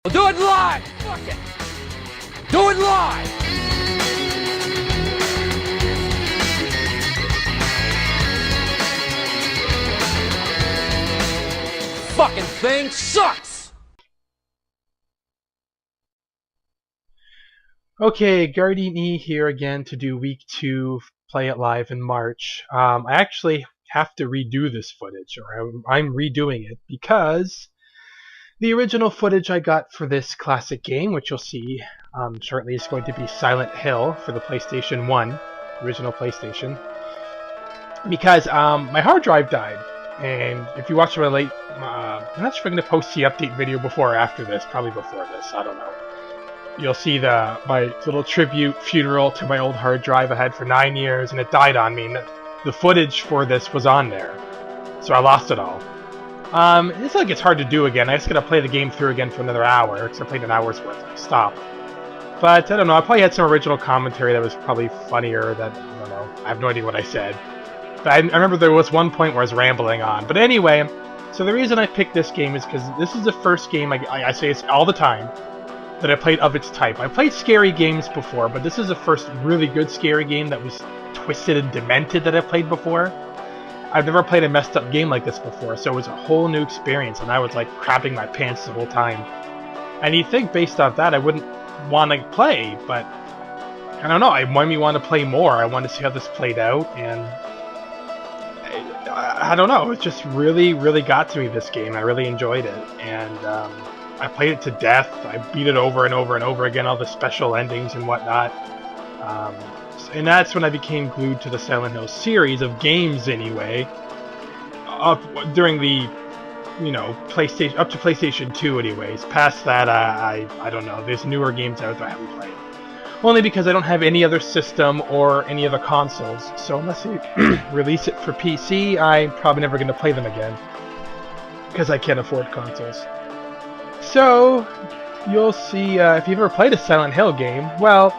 We'll do it live! Fuck it! Do it live! Fucking thing sucks! Okay, Guardiane here again to do week 2, Play It Live in March. I actually have to redo this footage, or I'm redoing it, because the original footage I got for this classic game, which you'll see shortly, is going to be Silent Hill for the PlayStation 1, original PlayStation, because my hard drive died. And if you watch my late, I'm not sure if I'm going to post the update video before or after this, probably before this, I don't know. You'll see my little tribute funeral to my old hard drive I had for 9 years, and it died on me. The footage for this was on there, so I lost it all. It's like it's hard to do again. I just gotta play the game through again for another hour, because I played an hour's worth and I stopped. But I don't know, I probably had some original commentary that was probably funnier that, I don't know, I have no idea what I said. But I remember there was one point where I was rambling on. But anyway, so the reason I picked this game is because this is the first game, I say this all the time, that I played of its type. I played scary games before, but this is the first really good scary game that was twisted and demented that I played before. I've never played a messed up game like this before, so it was a whole new experience, and I was like crapping my pants the whole time. And you'd think based off that I wouldn't want to play, but I don't know, it made me want to play more. I wanted to see how this played out, and I don't know, it just really, really got to me, this game. I really enjoyed it, and I played it to death. I beat it over and over and over again, all the special endings and whatnot. And that's when I became glued to the Silent Hill series of games, anyway. During the, PlayStation, up to PlayStation 2, anyways. Past that, I don't know. There's newer games out there I haven't played. Only because I don't have any other system or any other consoles. So unless they release it for PC, I'm probably never going to play them again. Because I can't afford consoles. So, you'll see, if you've ever played a Silent Hill game, well,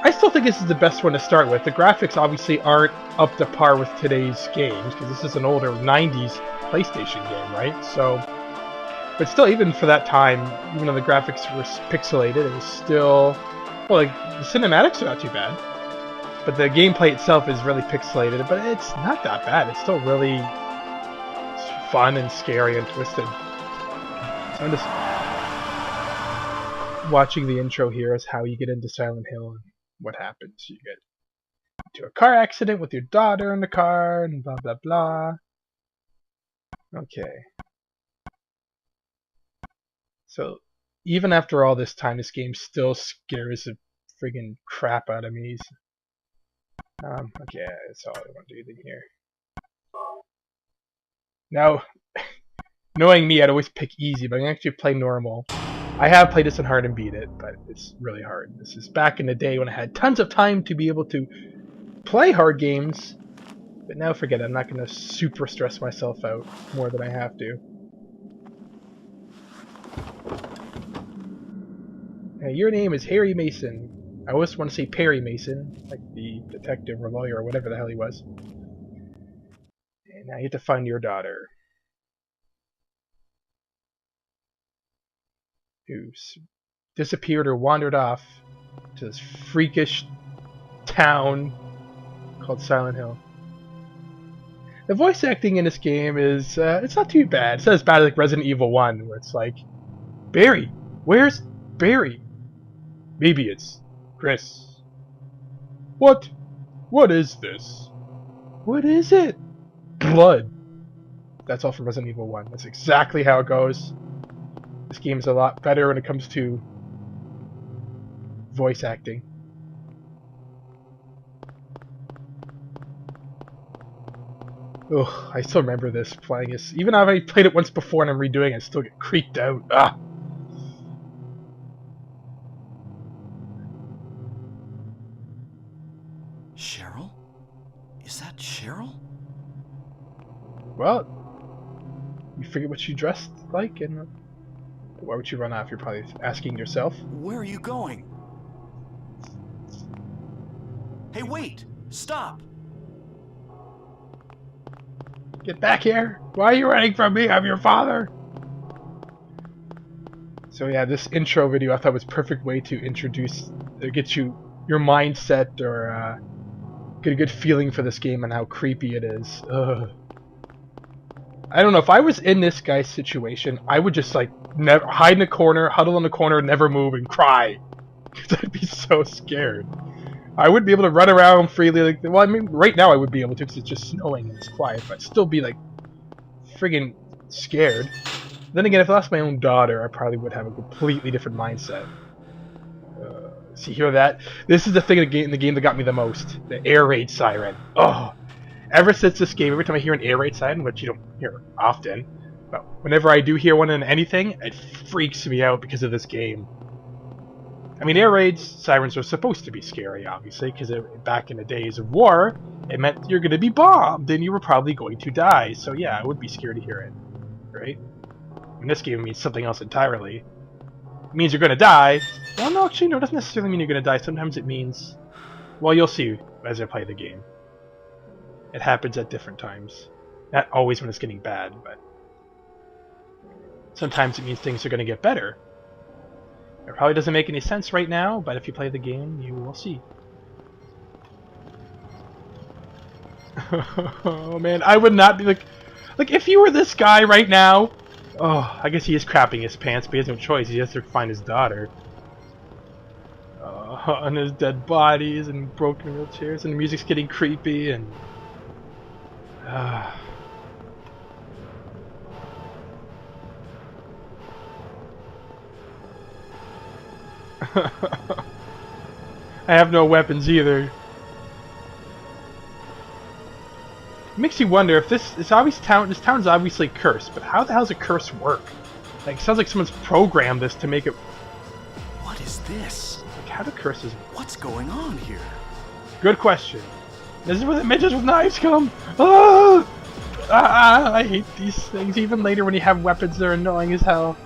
I still think this is the best one to start with. The graphics obviously aren't up to par with today's games, because this is an older 90s PlayStation game, right? So, but still, even for that time, even though the graphics were pixelated, it was still, well, like, the cinematics are not too bad. But the gameplay itself is really pixelated, but it's not that bad. It's still really fun and scary and twisted. So I'm just watching the intro here as how you get into Silent Hill and what happens. You get into a car accident with your daughter in the car and blah blah blah. Okay. So even after all this time, this game still scares the friggin' crap out of me. Okay, that's all I want to do in here. Now, knowing me, I'd always pick easy, but I'm going to actually play normal. I have played this on hard and beat it, but it's really hard. This is back in the day when I had tons of time to be able to play hard games. But now forget it, I'm not going to super stress myself out more than I have to. Hey, your name is Harry Mason. I always want to say Perry Mason, like the detective or lawyer or whatever the hell he was. And now you have to find your daughter, who's disappeared or wandered off to this freakish town called Silent Hill. The voice acting in this game is, it's not too bad. It's not as bad as like Resident Evil 1, where it's like, Barry, where's Barry? Maybe it's Chris. What? What is this? What is it? Blood. That's all from Resident Evil 1. That's exactly how it goes. This game is a lot better when it comes to voice acting. Ugh, I still remember this, playing this. Even though I played it once before and I'm redoing it, I still get creeped out. Ah! Cheryl? Is that Cheryl? Well, you figure what you dressed like, and why would you run off? You're probably asking yourself. Where are you going? Hey, wait! Stop! Get back here! Why are you running from me? I'm your father! So yeah, this intro video I thought was a perfect way to introduce, get you your mindset or get a good feeling for this game and how creepy it is. Ugh. I don't know, if I was in this guy's situation, I would just like never hide in a corner, huddle in a corner, never move, and cry. Because I'd be so scared. I wouldn't be able to run around freely. Like, well, I mean, right now I would be able to because it's just snowing and it's quiet, but I'd still be like friggin' scared. Then again, if I lost my own daughter, I probably would have a completely different mindset. See, hear that? This is the thing in the game that got me the most. The air raid siren. Oh, ever since this game, every time I hear an air raid siren, which you don't hear often, but whenever I do hear one in anything, it freaks me out because of this game. I mean, air raids, sirens are supposed to be scary, obviously, because back in the days of war, it meant you're going to be bombed, and you were probably going to die. So yeah, I would be scared to hear it, right? In this game, it means something else entirely. It means you're going to die. Well, no, actually, no, it doesn't necessarily mean you're going to die. Sometimes it means... Well, you'll see as I play the game. It happens at different times. Not always when it's getting bad, but... Sometimes it means things are going to get better. It probably doesn't make any sense right now, but if you play the game, you will see. Oh man, I would not be like if you were this guy right now. Oh, I guess he is crapping his pants, but he has no choice. He has to find his daughter. And his dead bodies and broken wheelchairs, and the music's getting creepy, and I have no weapons either. It makes you wonder if this town's obviously cursed, but how the hell does a curse work? Like, it sounds like someone's programmed this to make it. What is this? Like, how do curses work? What's going on here? Good question. This is where the midgets with knives come. Ah! I hate these things. Even later when you have weapons, they're annoying as hell.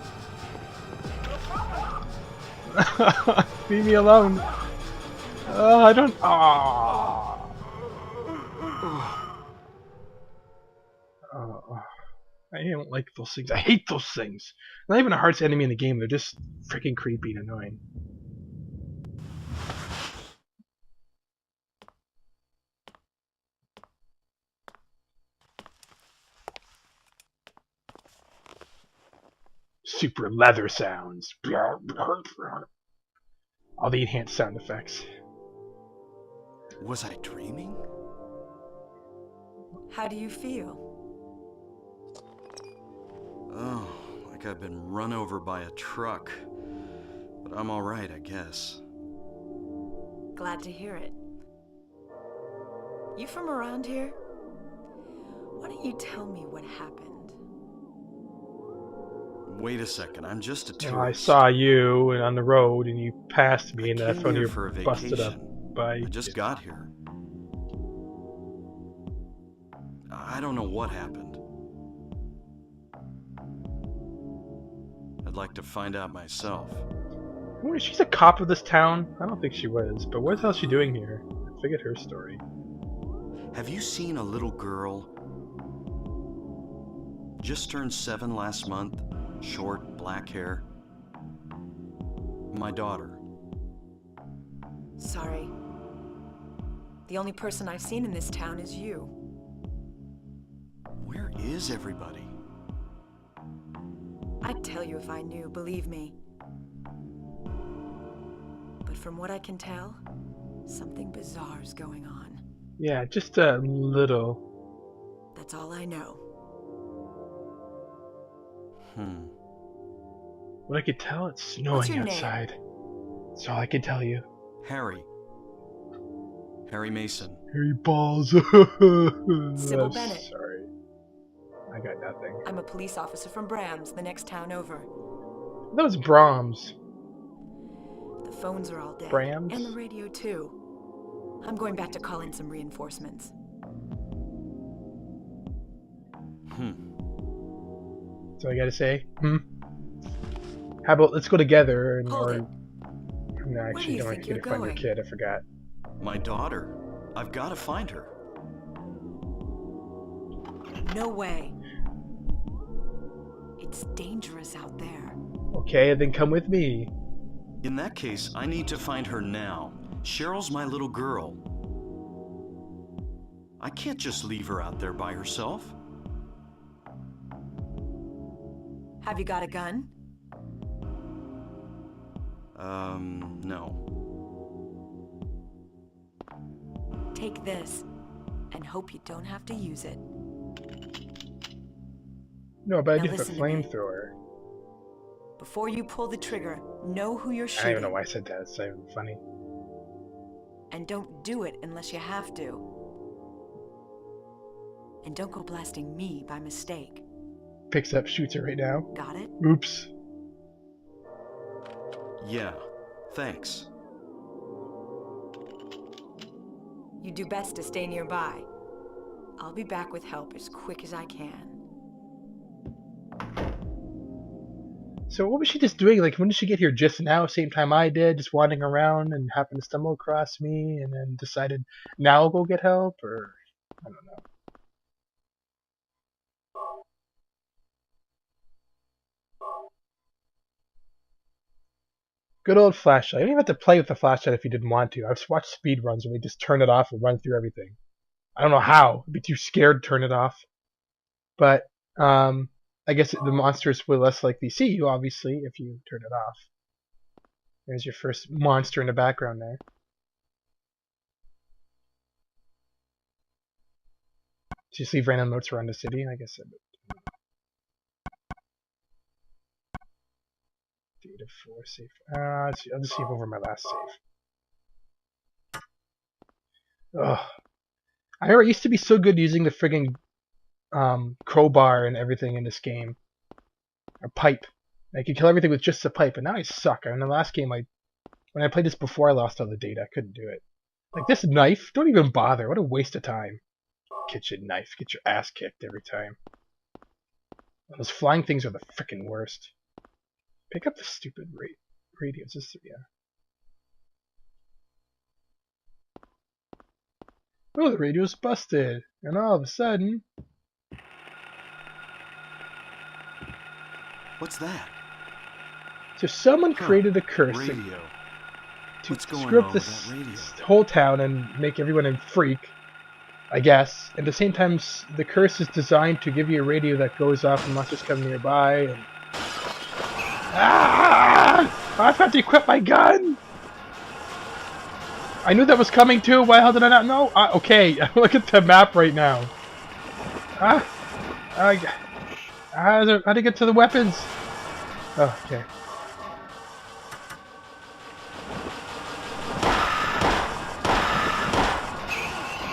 Leave me alone. I don't. I don't like those things. I hate those things. Not even the hardest enemy in the game. They're just freaking creepy and annoying. Super leather sounds. All the enhanced sound effects. Was I dreaming? How do you feel? Oh, like I've been run over by a truck. But I'm alright, I guess. Glad to hear it. You from around here? Why don't you tell me what happened? Wait a second, I'm just a tourist. I saw you on the road and you passed me, and that's came when here you're for a busted up vacation. by... I just got here. I don't know what happened. I'd like to find out myself. Wait, she's a cop of this town? I don't think she was, but what the hell is she doing here? I forget her story. Have you seen a little girl? Just turned 7 last month. Short, black hair. My daughter. Sorry. The only person I've seen in this town is you. Where is everybody? I'd tell you if I knew, believe me. But from what I can tell, something bizarre's going on. Yeah, just a little. That's all I know. What I could tell, it's What's snowing your name? outside. That's all I can tell you. Harry. Harry Mason. Harry Balls. Sybil I'm Bennett. sorry. I got nothing. I'm a police officer from Brams, the next town over. That was Brahms. The phones are all dead. Brams? And the radio too. I'm going back to call in some reinforcements. So I gotta say, How about let's go together and Hold or it. no, Where actually do you don't think need to you're find your going? kid, I forgot. My daughter. I've got to find her. No way. It's dangerous out there. Okay, then come with me. In that case, I need to find her now. Cheryl's my little girl. I can't just leave her out there by herself. Have you got a gun? No. Take this, and hope you don't have to use it. No, but I Now do have a listen to me. flamethrower. Before you pull the trigger, know who you're I don't shooting. even know why I said that. It's not even funny. And don't do it unless you have to. And don't go blasting me by mistake. Picks up, shoots it right now. Got it? Oops. Yeah, thanks. You do best to stay nearby. I'll be back with help as quick as I can. So what was she just doing? Like, when did she get here? Just now? Same time I did? Just wandering around and happened to stumble across me and then decided, now I'll go get help? Or, I don't know. Good old flashlight. You don't even have to play with the flashlight if you didn't want to. I've watched speed runs where they just turn it off and run through everything. I don't know how. I'd be too scared to turn it off. But, I guess the monsters will less likely see you, obviously, if you turn it off. There's your first monster in the background there. Just leave random notes around the city, I guess. Data 4 safe. I'll just save over my last save. Ugh. I remember it used to be so good using the friggin' crowbar and everything in this game. Or pipe. I could kill everything with just a pipe, and now I suck. In the last game, when I played this before, I lost all the data. I couldn't do it. Like, this knife? Don't even bother. What a waste of time. Kitchen knife. Get your ass kicked every time. Those flying things are the frickin' worst. Pick up the stupid radios. Yeah. Oh, the radio's busted. And all of a sudden... What's that? So someone created a curse Radio. to What's going screw up on this with that radio? whole town and make everyone a freak, I guess. At the same time, the curse is designed to give you a radio that goes off and monsters come nearby. And... Ah! I forgot to equip my gun! I knew that was coming too. Why the hell did I not know? Okay, look at the map right now. How to get to the weapons? Oh, okay.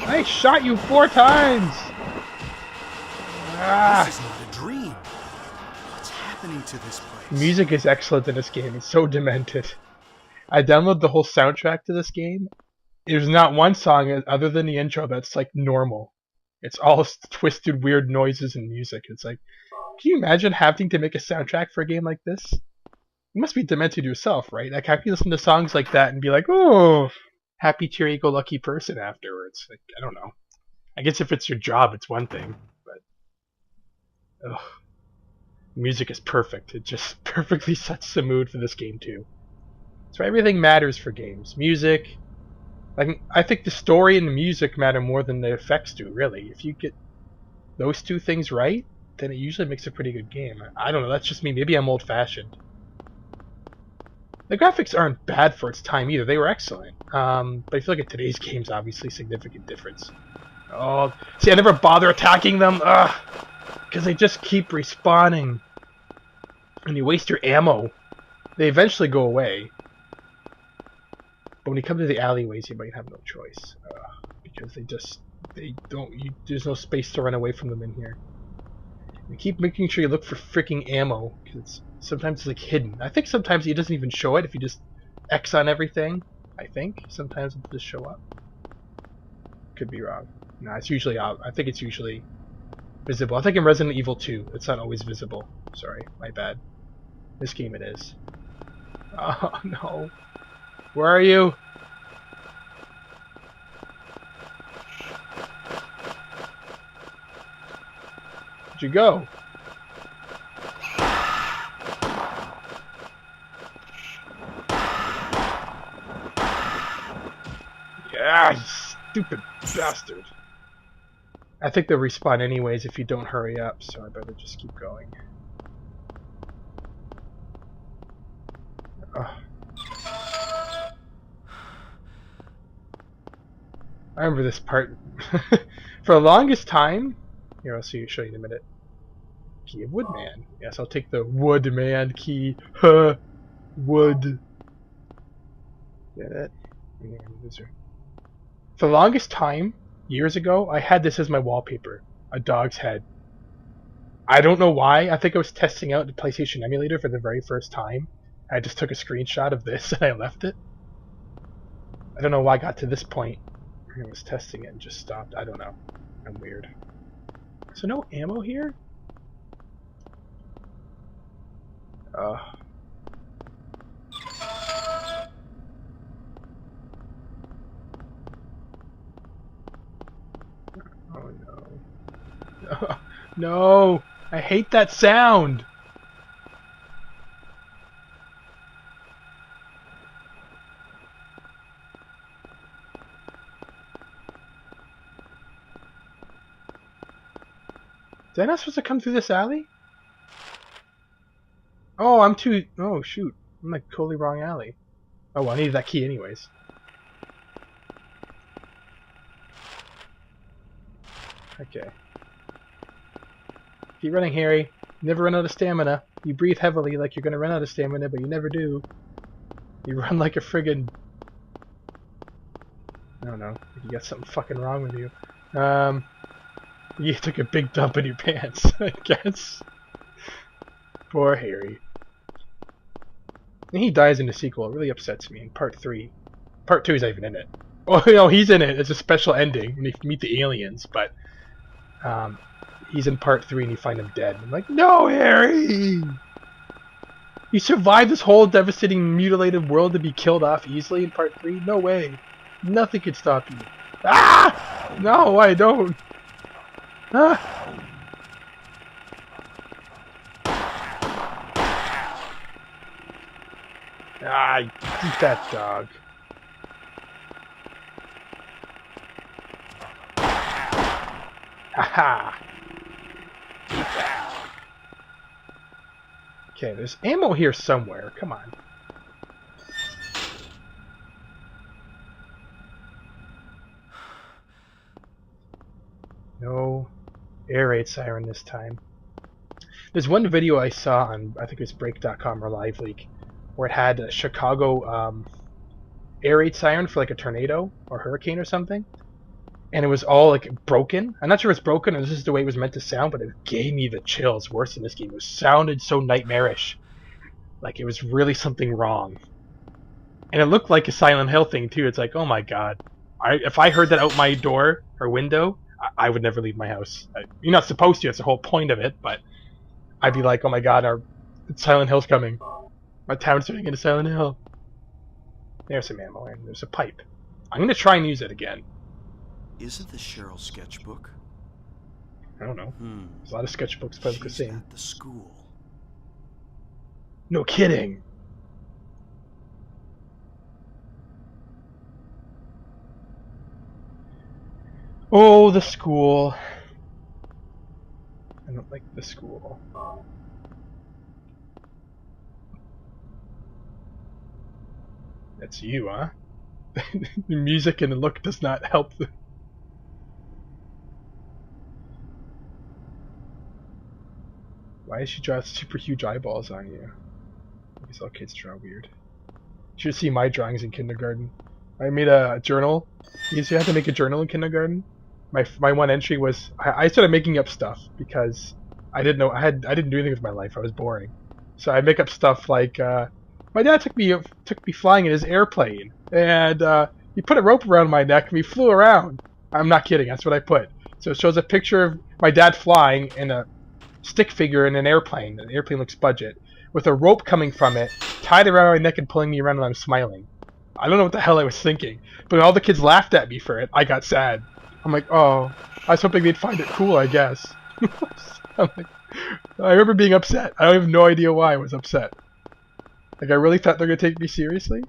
I shot you 4 times! This is not a dream. What's happening to this place? Music is excellent in this game. It's so demented. I downloaded the whole soundtrack to this game. There's not one song other than the intro that's like normal. It's all twisted, weird noises and music. It's like, can you imagine having to make a soundtrack for a game like this? You must be demented yourself, right? Like, how can you listen to songs like that and be like, oh, happy, cheery-go-lucky person afterwards? Like, I don't know. I guess if it's your job, it's one thing, but ugh. Music is perfect. It just perfectly sets the mood for this game too. So everything matters for games. Music. Like, I think the story and the music matter more than the effects do, really. If you get those two things right, then it usually makes a pretty good game. I don't know, that's just me. Maybe I'm old-fashioned. The graphics aren't bad for its time either. They were excellent. But I feel like in today's game's obviously a significant difference. Oh, see, I never bother attacking them. Ugh, because they just keep respawning. And you waste your ammo. They eventually go away. But when you come to the alleyways, you might have no choice. Because there's no space to run away from them in here. You keep making sure you look for freaking ammo, because sometimes it's like hidden. I think sometimes it doesn't even show it if you just X on everything. I think sometimes it'll just show up. Could be wrong. No, it's usually out. I think it's usually visible. I think in Resident Evil 2, it's not always visible. Sorry, my bad. This game it is. Oh no. Where are you? Where'd you go? Ah, you stupid bastard. I think they'll respawn anyways if you don't hurry up, so I better just keep going. Oh. I remember this part. For the longest time... Here, I'll show you in a minute. Key of Woodman. Yes, I'll take the Woodman key. Huh. Wood. Get it? For the longest time, years ago, I had this as my wallpaper. A dog's head. I don't know why. I think I was testing out the PlayStation emulator for the very first time. I just took a screenshot of this and I left it. I don't know why I got to this point. I was testing it and just stopped. I don't know. I'm weird. So no ammo here? Oh no. No! I hate that sound! Is I not supposed to come through this alley? Oh, I'm too... Oh, shoot. I'm like totally wrong alley. Oh, well, I needed that key anyways. Okay. Keep running, Harry. Never run out of stamina. You breathe heavily like you're gonna run out of stamina, but you never do. You run like a friggin'... I don't know. You got something fucking wrong with you. You took a big dump in your pants, I guess. Poor Harry. And he dies in the sequel. It really upsets me in part 3. Part 2 is not even in it. Oh, no, he's in it. It's a special ending when you meet the aliens, but he's in part 3 and you find him dead. I'm like, no, Harry! You survived this whole devastating, mutilated world to be killed off easily in part 3? No way. Nothing could stop you. Ah! No, I don't. Ah! Ah, eat that dog. Haha! Eat that. Okay, there's ammo here somewhere. Come on. No air raid siren this time. There's one video I saw on, I think it was break.com or Live Leak, where it had a Chicago air raid siren for like a tornado or hurricane or something, and it was all like broken. I'm not sure if it's broken or this is the way it was meant to sound, but it gave me the chills worse than this game. It sounded so nightmarish, like it was really something wrong, and it looked like a Silent Hill thing too. It's like, oh my god, if I heard that out my door or window, I would never leave my house. You're not supposed to, that's the whole point of it, but I'd be like, oh my god, Silent Hill's coming. My town's turning into Silent Hill. There's some ammo and there's a pipe. I'm going to try and use it again. Isn't this Cheryl's sketchbook? I don't know. There's a lot of sketchbooks that look the same. At the school. No kidding! Oh, the school. I don't like the school. That's you, huh? The music and the look does not help. Why does she draw super huge eyeballs on you? I guess all kids draw weird. You should see my drawings in kindergarten. I made a journal. You used to have to make a journal in kindergarten. My one entry was I started making up stuff because I didn't know I didn't do anything with my life. I was boring, so I make up stuff like my dad took me flying in his airplane, and he put a rope around my neck and we flew around. I'm not kidding. That's what I put. So it shows a picture of my dad flying and a stick figure in an airplane. The airplane looks budget with a rope coming from it, tied around my neck and pulling me around, and I'm smiling. I don't know what the hell I was thinking, but all the kids laughed at me for it. I got sad. I'm like, oh, I was hoping they'd find it cool, I guess. I remember being upset. I have no idea why I was upset. Like, I really thought they were going to take me seriously?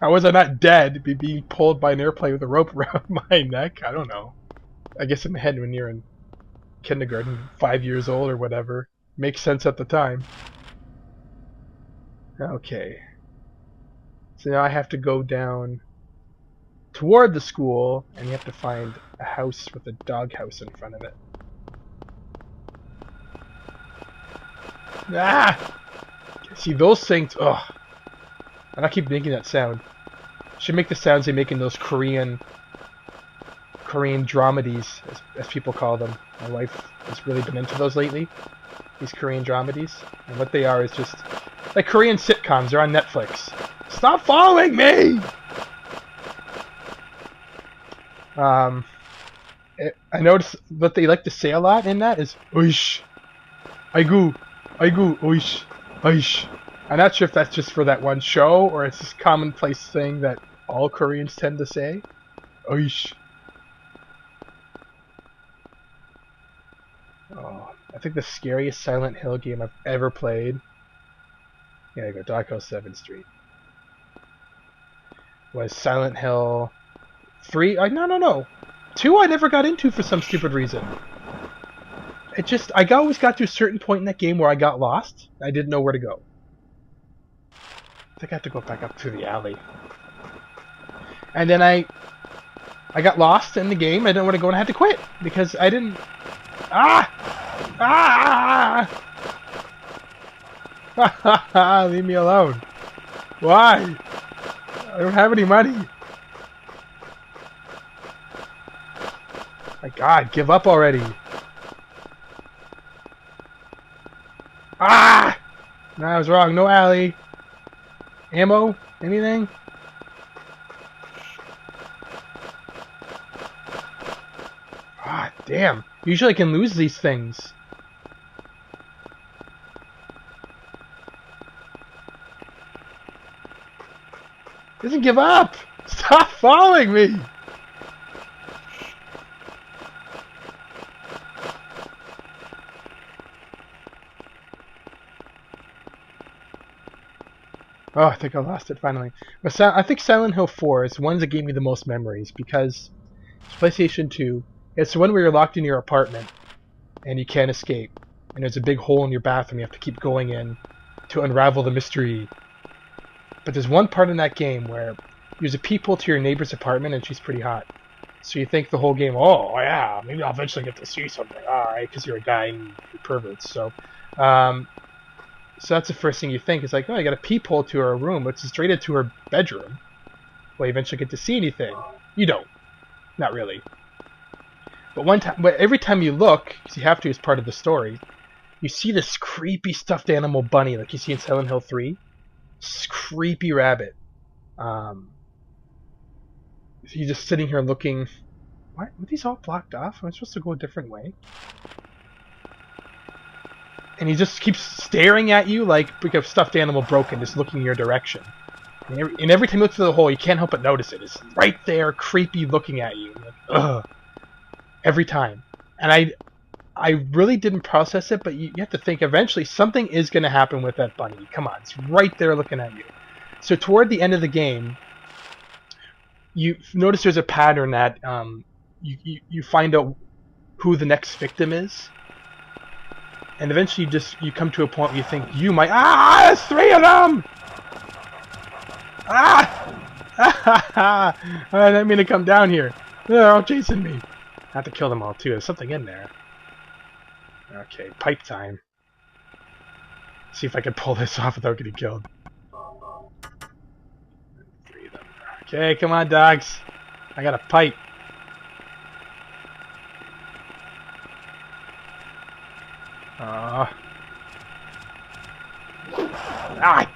How was I not dead? Being pulled by an airplane with a rope around my neck? I don't know. I guess in my head when you're in kindergarten, 5 years old or whatever. Makes sense at the time. Okay. So now I have to go down toward the school, and you have to find a house with a doghouse in front of it. Ah! See, those things, ugh. And I keep making that sound. Should make the sounds they make in those Korean dramedies, as people call them. My wife has really been into those lately. These Korean dramedies. And what they are is just like Korean sitcoms. They're on Netflix. Stop following me! I noticed what they like to say a lot in that is oish, aigu, oish, oish. I'm not sure if that's just for that one show or it's this commonplace thing that all Koreans tend to say. Oish. Oh, I think the scariest Silent Hill game I've ever played. Yeah, I go Doghouse 7th Street. Was Silent Hill 3? No. 2 I never got into for some stupid reason. I always got to a certain point in that game where I got lost. I didn't know where to go. I think I have to go back up through the alley. And then I got lost in the game. I didn't know where to go and I had to quit because I didn't. Leave me alone. Why? I don't have any money. My God, give up already. No, I was wrong. No alley. Ammo? Anything? Damn. Usually I can lose these things. Doesn't give up! Stop following me! Oh, I think I lost it finally. But I think Silent Hill 4 is the one that gave me the most memories because it's PlayStation 2. It's the one where you're locked in your apartment and you can't escape. And there's a big hole in your bathroom you have to keep going in to unravel the mystery. But there's one part in that game where there's a peephole to your neighbor's apartment and she's pretty hot. So you think the whole game, oh yeah, maybe I'll eventually get to see something. Alright, because you're a guy and you're perverts. So that's the first thing you think. It's like, oh, I got a peephole to her room, which is straight into her bedroom. Well, you eventually get to see anything. You don't. Not really. But every time you look, because you have to as part of the story, you see this creepy stuffed animal bunny like you see in Silent Hill 3. This creepy rabbit. He's just sitting here looking. Why were these all blocked off? Am I supposed to go a different way? And he just keeps staring at you like a stuffed animal broken, just looking in your direction. And every time you look through the hole, you can't help but notice it. It's right there, creepy, looking at you. Like, ugh. Every time. And I really didn't process it, but you have to think eventually something is going to happen with that bunny. Come on, it's right there looking at you. So toward the end of the game, you notice there's a pattern that you find out who the next victim is. And eventually you come to a point where you think you might... there's 3 of them! I didn't mean to come down here. They're all chasing me. I have to kill them all too. There's something in there. Okay, pipe time. See if I can pull this off without getting killed. 3 of them. Okay, come on, dogs. I got a pipe.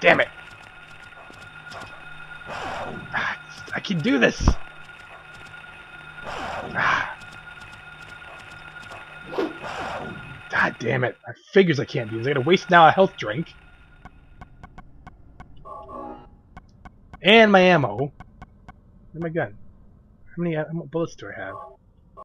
Damn it! I can do this! God damn it. I figures I can't do this. I gotta waste now a health drink. And my ammo. And my gun. How many bullets do I have?